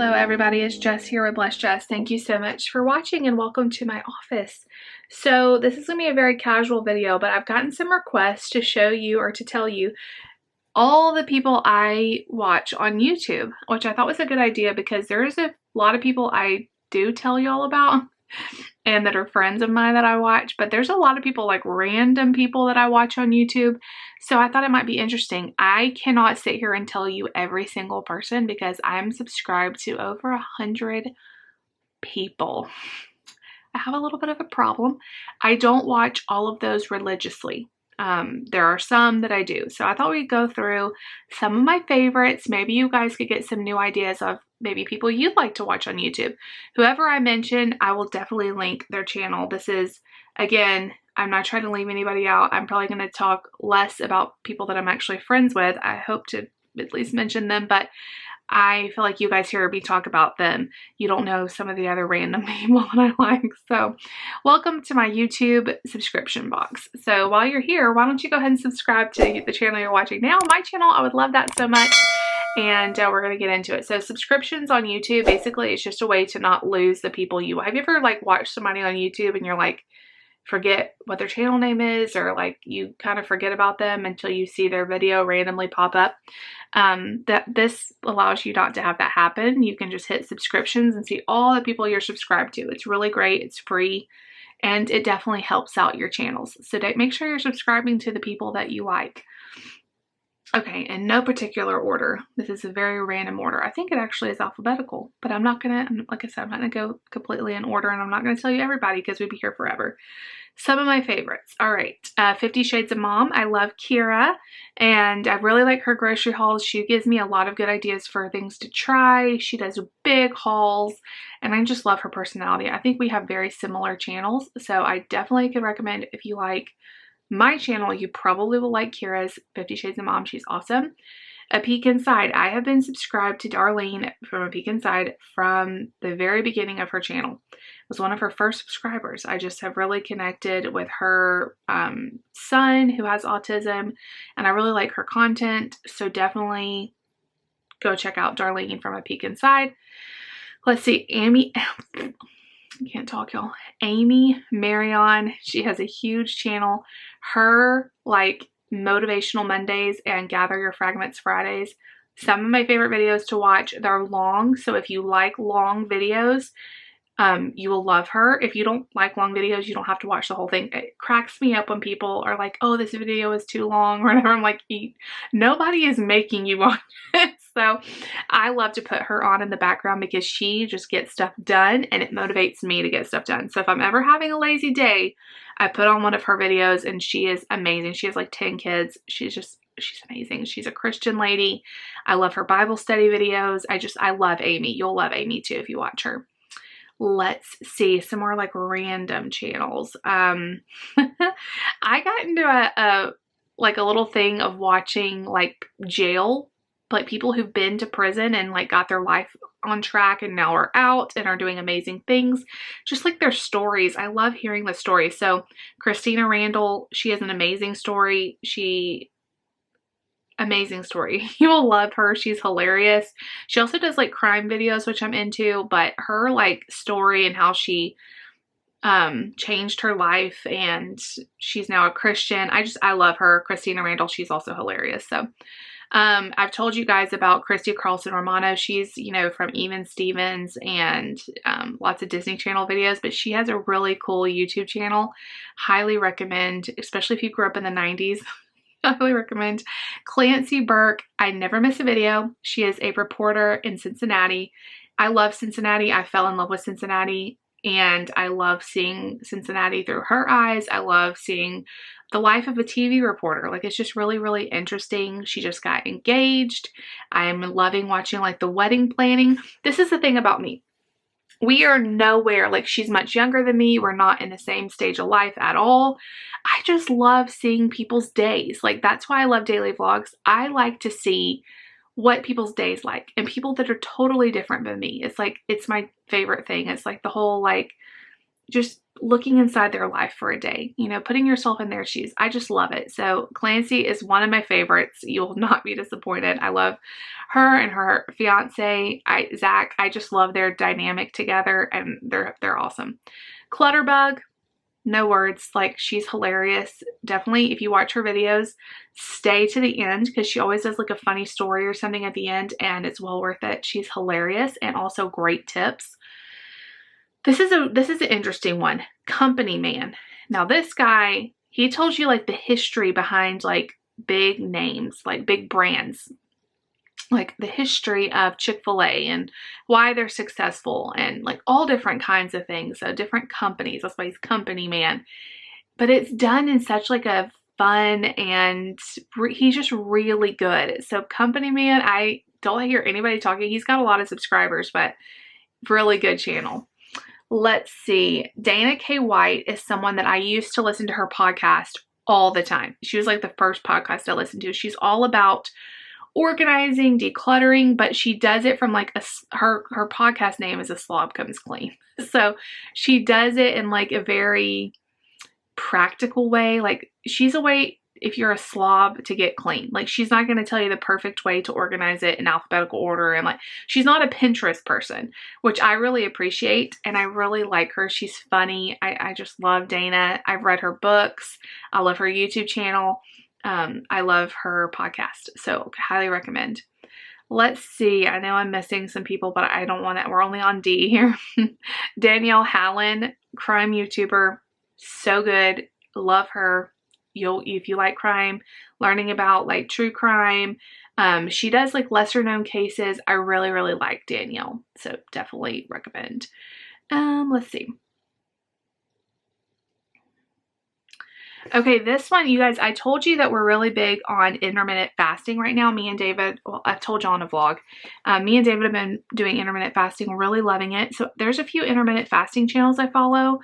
Hello everybody, it's Jess here with Bless Jess. Thank you so much for watching and welcome to my office. So this is going to be a very casual video, but I've gotten some requests to show you or to tell you all the people I watch on YouTube, which I thought was a good idea because there's a lot of people I do tell you all about and that are friends of mine that I watch, but there's a lot of people, like random people that I watch on YouTube. So I thought it might be interesting. I cannot sit here and tell you every single person because I'm subscribed to over 100 people. I have a little bit of a problem. I don't watch all of those religiously. There are some that I do. So I thought we'd go through some of my favorites. Maybe you guys could get some new ideas of maybe people you'd like to watch on YouTube. Whoever I mention, I will definitely link their channel. This is, again, I'm not trying to leave anybody out. I'm probably going to talk less about people that I'm actually friends with. I hope to at least mention them, but I feel like you guys hear me talk about them. You don't know some of the other random people that I like. So welcome to my YouTube subscription box. So while you're here, why don't you go ahead and subscribe to the channel you're watching now. My channel, I would love that so much. And we're going to get into it. So subscriptions on YouTube, basically it's just a way to not lose the people you, have you ever like watched somebody on YouTube and you're like, forget what their channel name is, or like you kind of forget about them until you see their video randomly pop up? This allows you not to have that happen. You can just hit subscriptions and see all the people you're subscribed to. It's really great. It's free. And it definitely helps out your channels. So make sure you're subscribing to the people that you like. Okay, in no particular order. This is a very random order. I think it actually is alphabetical, but I'm not gonna, like I said, I'm not gonna go completely in order, and I'm not gonna tell you everybody because we'd be here forever. Some of my favorites. All right, 50 Shades of Mom. I love Kira, and I really like her grocery hauls. She gives me a lot of good ideas for things to try. She does big hauls, and I just love her personality. I think we have very similar channels, so I definitely could recommend if you like my channel, you probably will like Kira's 50 Shades of Mom. She's awesome. A Peek Inside. I have been subscribed to Darlene from A Peek Inside from the very beginning of her channel. I was one of her first subscribers. I just have really connected with her son who has autism, and I really like her content. So definitely go check out Darlene from A Peek Inside. Let's see, Amy. I can't talk, y'all. Amy Marion, she has a huge channel. Her like motivational Mondays and Gather Your Fragments Fridays, some of my favorite videos to watch. They're long, so if you like long videos, you will love her. If you don't like long videos, you don't have to watch the whole thing. It cracks me up when people are like, oh, this video is too long or whatever. I'm like, nobody is making you watch it. So I love to put her on in the background because she just gets stuff done and it motivates me to get stuff done. So if I'm ever having a lazy day, I put on one of her videos and she is amazing. She has like 10 kids. She's amazing. She's a Christian lady. I love her Bible study videos. I love Amy. You'll love Amy too if you watch her. Let's see some more like random channels. I got into a little thing of watching like jail, like people who've been to prison and like got their life on track and now are out and are doing amazing things. Just like their stories. I love hearing the stories. So Christina Randall, she has an amazing story. Amazing story. You will love her. She's hilarious. She also does like crime videos, which I'm into, but her like story and how she changed her life and she's now a Christian. I love her. Christina Randall, she's also hilarious. So I've told you guys about Christy Carlson Romano. She's, you know, from Even Stevens and lots of Disney Channel videos, but she has a really cool YouTube channel. Highly recommend, especially if you grew up in the 90s. I highly recommend Clancy Burke. I never miss a video. She is a reporter in Cincinnati. I love Cincinnati. I fell in love with Cincinnati and I love seeing Cincinnati through her eyes. I love seeing the life of a TV reporter. Like it's just really, really interesting. She just got engaged. I'm loving watching like the wedding planning. This is the thing about me. We are nowhere, like she's much younger than me. We're not in the same stage of life at all. I just love seeing people's days. Like that's why I love daily vlogs. I like to see what people's days like and people that are totally different than me. It's like, it's my favorite thing. It's like the whole like just looking inside their life for a day, you know, putting yourself in their shoes. I just love it. So Clancy is one of my favorites. You'll not be disappointed. I love her and her fiance, Zach. I just love their dynamic together, and they're awesome. Clutterbug, no words. Like, she's hilarious. Definitely, if you watch her videos, stay to the end, because she always does like a funny story or something at the end, and it's well worth it. She's hilarious and also great tips. This is an interesting one. Company Man. Now this guy, he tells you like the history behind like big names, like big brands, like the history of Chick-fil-A and why they're successful, and like all different kinds of things. So different companies. That's why he's Company Man. But it's done in such like a fun, and he's just really good. So Company Man, I don't hear anybody talking. He's got a lot of subscribers, but really good channel. Let's see. Dana K. White is someone that I used to listen to her podcast all the time. She was like the first podcast I listened to. She's all about organizing, decluttering, but she does it from like her podcast name is A Slob Comes Clean. So she does it in like a very practical way. Like, she's a way, if you're a slob, to get clean. Like, she's not going to tell you the perfect way to organize it in alphabetical order, and like, she's not a Pinterest person, which I really appreciate, and I really like her. She's funny. I just love Dana. I've read her books. I love her YouTube channel. I love her podcast, so highly recommend. Let's see. I know I'm missing some people, but I don't want to. We're only on D here. Danielle Hallen, crime YouTuber. So good. Love her. If you like crime, learning about like true crime. She does like lesser known cases. I really, really like Danielle. So definitely recommend. Let's see. Okay, this one, you guys, I told you that we're really big on intermittent fasting right now. Me and David, well, I've told you on a vlog. Me and David have been doing intermittent fasting. We're really loving it. So there's a few intermittent fasting channels I follow.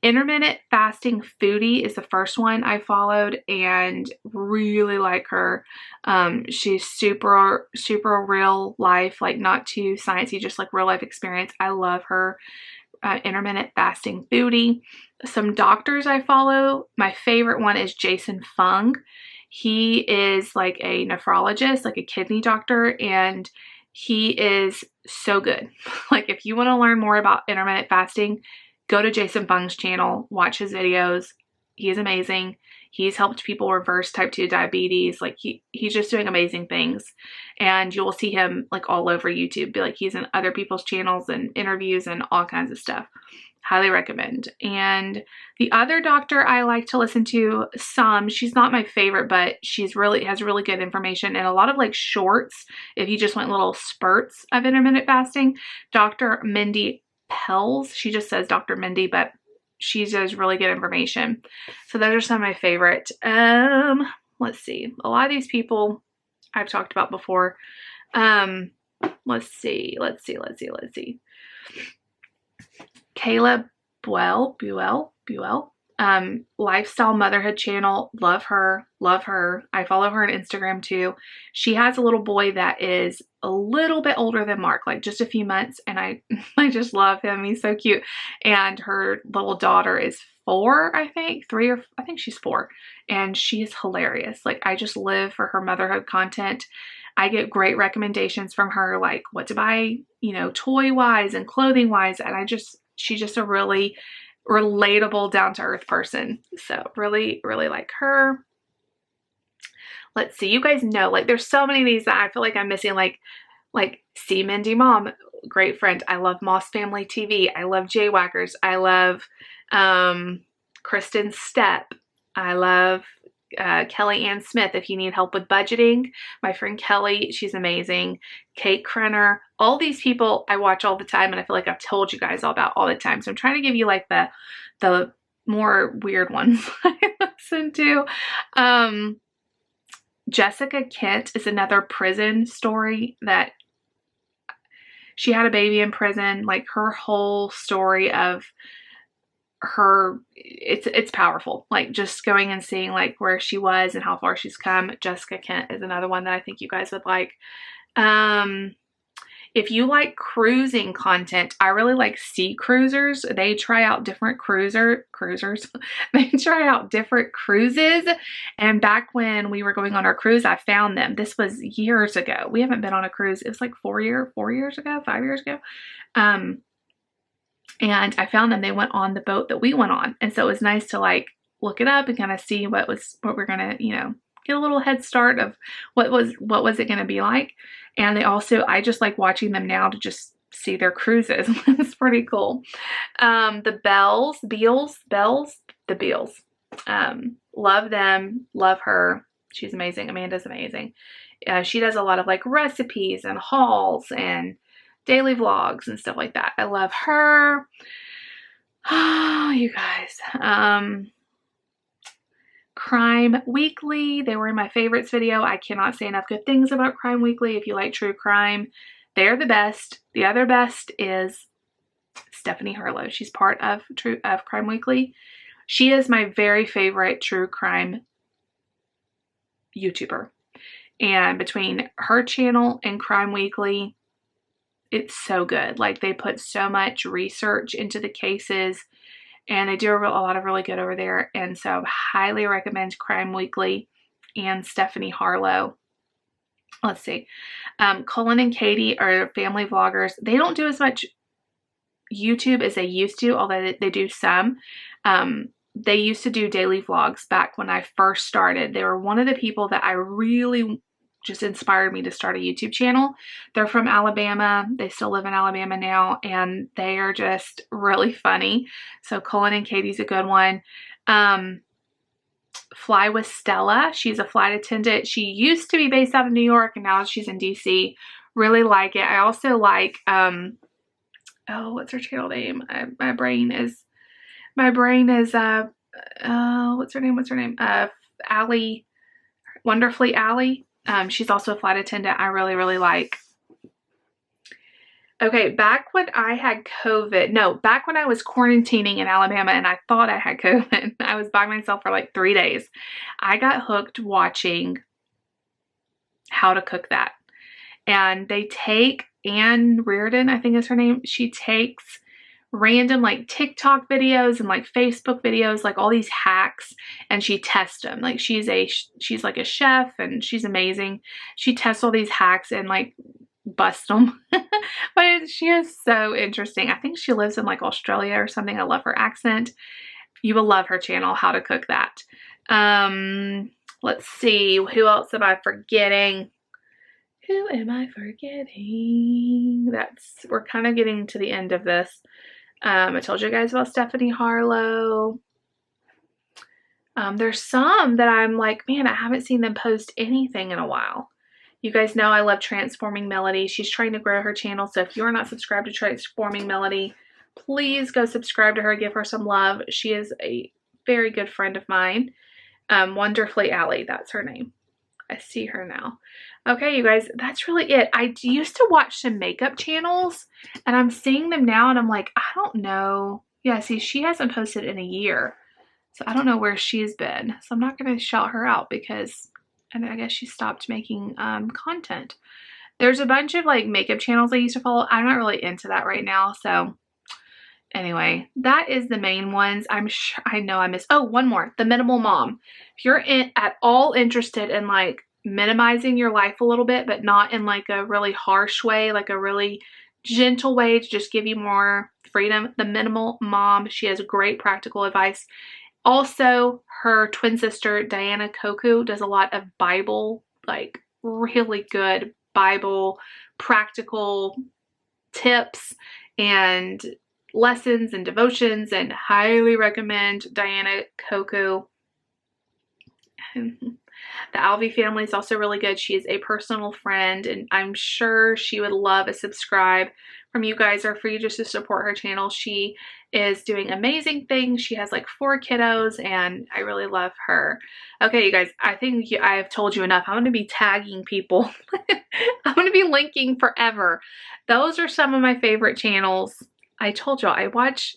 Intermittent Fasting Foodie is the first one I followed, and really like her. She's super, super real life, like not too sciencey, just like real life experience. I love her. Intermittent Fasting Foodie. Some doctors I follow. My favorite one is Jason Fung. He is like a nephrologist, like a kidney doctor, and he is so good. Like, if you want to learn more about intermittent fasting, go to Jason Fung's channel, watch his videos. He is amazing. He's helped people reverse type 2 diabetes. Like, he's just doing amazing things. And you'll see him like all over YouTube. Be like, he's in other people's channels and interviews and all kinds of stuff. Highly recommend. And the other doctor I like to listen to she's not my favorite, but she's has really good information and a lot of like shorts. If you just want little spurts of intermittent fasting, Dr. Mindy Pells. She just says Dr. Mindy, but she does really good information. So those are some of my favorite. Let's see. A lot of these people I've talked about before. Let's see. Kayla Buell. Lifestyle Motherhood channel. Love her. I follow her on Instagram too. She has a little boy that is a little bit older than Mark, like just a few months, and I just love him. He's so cute. And her little daughter is 4, I think. 3 or I think she's 4. And she is hilarious. Like, I just live for her motherhood content. I get great recommendations from her, like what to buy, you know, toy wise and clothing wise. And she's just a really relatable, down-to-earth person. So really, really like her. Let's see. You guys know, like, there's so many of these that I feel like I'm missing, like See Mindy Mom, great friend. I love Moss Family TV. I love Jaywhackers. I love Kristen Stepp. I love Kelly Ann Smith. If you need help with budgeting, my friend Kelly, she's amazing. Kate Krenner. All these people I watch all the time, and I feel like I've told you guys all about all the time. So I'm trying to give you like the more weird ones I listen to. Jessica Kent is another prison story that she had a baby in prison. Like, her whole story of her, it's powerful. Like, just going and seeing like where she was and how far she's come. Jessica Kent is another one that I think you guys would like. If you like cruising content, I really like Sea Cruisers. They try out different cruisers. They try out different cruises. And back when we were going on our cruise, I found them. This was years ago. We haven't been on a cruise. It was like 5 years ago. And I found them. They went on the boat that we went on. And so it was nice to like look it up and kind of see what we're going to, you know, get a little head start of what was it going to be like. And they also, I just like watching them now to just see their cruises. It's pretty cool. The Beals. Love them. Love her. She's amazing. Amanda's amazing. She does a lot of like recipes and hauls and daily vlogs and stuff like that. I love her. Oh, you guys. Crime Weekly. They were in my favorites video. I cannot say enough good things about Crime Weekly. If you like true crime, they're the best. The other best is Stephanie Harlow. She's part of Crime Weekly. She is my very favorite true crime YouTuber. And between her channel and Crime Weekly, it's so good. Like, they put so much research into the cases, and they do a lot of really good over there. And so highly recommend Crime Weekly and Stephanie Harlow. Let's see. Colin and Katie are family vloggers. They don't do as much YouTube as they used to, although they do some. They used to do daily vlogs back when I first started. They were one of the people that I really just inspired me to start a YouTube channel. They're from Alabama. They still live in Alabama now, and they are just really funny. So Colin and Katie's a good one. Fly with Stella. She's a flight attendant. She used to be based out of New York, and now she's in DC. Really like it. I also like, oh, what's her channel name? My brain is, what's her name? Allie, Wonderfully Allie. She's also a flight attendant I really, really like. Okay, back when I had COVID, back when I was quarantining in Alabama and I thought I had COVID, I was by myself for like 3 days. I got hooked watching How to Cook That. And they take Ann Reardon, I think is her name. She takes random like TikTok videos and like Facebook videos, like all these hacks, and she tests them. Like she's like a chef, and she's amazing. She tests all these hacks and like bust them. But she is so interesting. I think she lives in like Australia or something. I love her accent. You will love her channel, How to Cook That. Let's see, who else am I forgetting? Who am I forgetting? We're kind of getting to the end of this. I told you guys about Stephanie Harlow. There's some that I'm like, man, I haven't seen them post anything in a while. You guys know I love Transforming Melody. She's trying to grow her channel. So if you're not subscribed to Transforming Melody, please go subscribe to her. Give her some love. She is a very good friend of mine. Wonderfully Allie, that's her name. I see her now. Okay, you guys, that's really it. I used to watch some makeup channels, and I'm seeing them now, and I'm like, I don't know. Yeah, see, she hasn't posted in a year, so I don't know where she's been. So I'm not going to shout her out because I guess she stopped making content. There's a bunch of like makeup channels I used to follow. I'm not really into that right now, so anyway, that is the main ones. I'm sure I know I missed. Oh, one more. The Minimal Mom. If you're at all interested in like minimizing your life a little bit, but not in like a really harsh way, like a really gentle way to just give you more freedom, The Minimal Mom. She has great practical advice. Also, her twin sister, Diana Koku, does a lot of Bible, like really good Bible practical tips and lessons and devotions, and highly recommend Diana Koku. The Alvey family is also really good. She is a personal friend, and I'm sure she would love a subscribe from you guys, or for you just to support her channel. She is doing amazing things. She has like 4 kiddos, and I really love her. Okay, you guys, I think I have told you enough. I'm going to be tagging people. I'm going to be linking forever. Those are some of my favorite channels. I told you I watch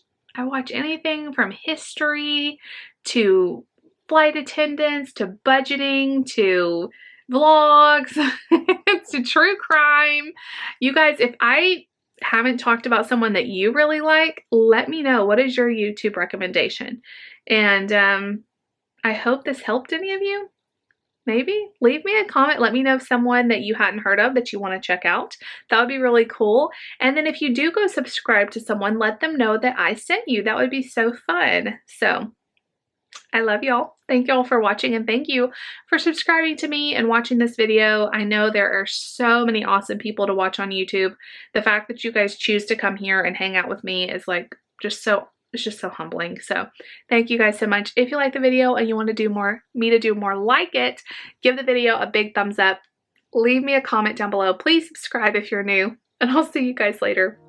anything from history to flight attendants to budgeting to vlogs to true crime. You guys, if I haven't talked about someone that you really like, let me know. What is your YouTube recommendation? And I hope this helped any of you. Maybe leave me a comment. Let me know someone that you hadn't heard of that you want to check out. That would be really cool. And then if you do go subscribe to someone, let them know that I sent you. That would be so fun. So I love y'all. Thank y'all for watching, and thank you for subscribing to me and watching this video. I know there are so many awesome people to watch on YouTube. The fact that you guys choose to come here and hang out with me is like just so, it's just so humbling. So thank you guys so much. If you like the video and you want to do me to do more like it, give the video a big thumbs up. Leave me a comment down below. Please subscribe if you're new, and I'll see you guys later.